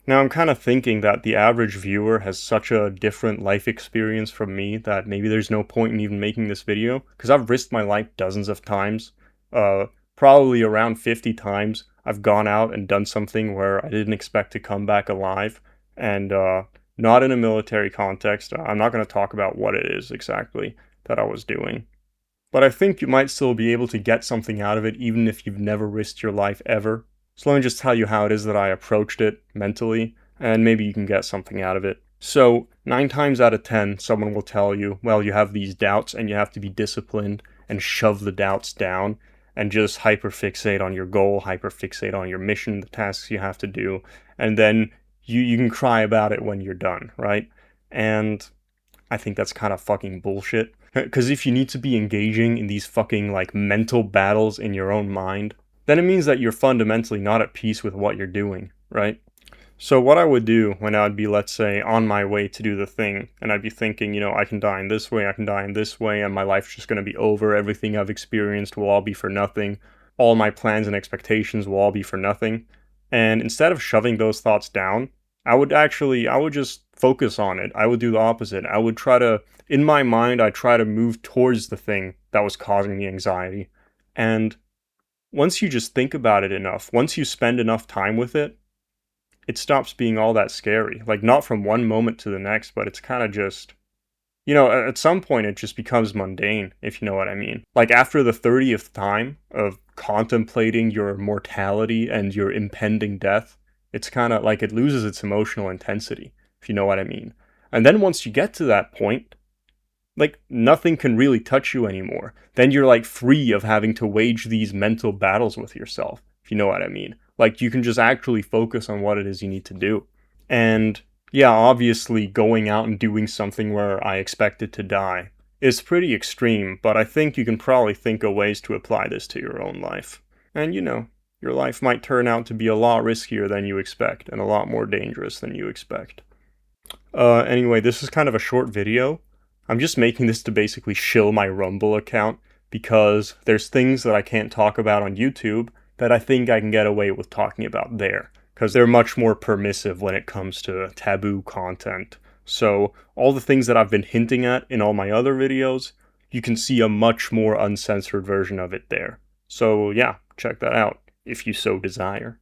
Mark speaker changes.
Speaker 1: Now, I'm kind of thinking that the average viewer has such a different life experience from me that maybe there's no point in even making this video, because I've risked my life dozens of times. Uh, Probably around 50 times, I've gone out and done something where I didn't expect to come back alive, and not in a military context. I'm not going to talk about what it is exactly that I was doing. But I think you might still be able to get something out of it even if you've never risked your life ever. So let me just tell you how it is that I approached it mentally, and maybe you can get something out of it. So, 9 times out of 10, someone will tell you, well, you have these doubts and you have to be disciplined and shove the doubts down and just hyperfixate on your goal, hyperfixate on your mission, the tasks you have to do, and then you can cry about it when you're done, right? And I think that's kind of fucking bullshit. Because if you need to be engaging in these fucking, like, mental battles in your own mind, then it means that you're fundamentally not at peace with what you're doing, right? So what I would do when I'd be, let's say, on my way to do the thing, and I'd be thinking, I can die in this way, I can die in this way, and my life's just going to be over, everything I've experienced will all be for nothing, all my plans and expectations will all be for nothing. And instead of shoving those thoughts down, I would just focus on it. I would do the opposite. I would try to, in my mind, I try to move towards the thing that was causing me anxiety. And once you just think about it enough, once you spend enough time with it stops being all that scary. Like, not from one moment to the next, but it's kind of just, at some point it just becomes mundane, if you know what I mean. Like, after the 30th time of contemplating your mortality and your impending death, it's kind of like it loses its emotional intensity, if you know what I mean. And then once you get to that point, like, nothing can really touch you anymore. Then you're, like, free of having to wage these mental battles with yourself, if you know what I mean. Like, you can just actually focus on what it is you need to do. And yeah, obviously going out and doing something where I expected to die is pretty extreme, but I think you can probably think of ways to apply this to your own life. And your life might turn out to be a lot riskier than you expect and a lot more dangerous than you expect. Anyway, this is kind of a short video. I'm just making this to basically shill my Rumble account because there's things that I can't talk about on YouTube that I think I can get away with talking about there, because they're much more permissive when it comes to taboo content. So all the things that I've been hinting at in all my other videos, you can see a much more uncensored version of it there. So yeah, check that out if you so desire.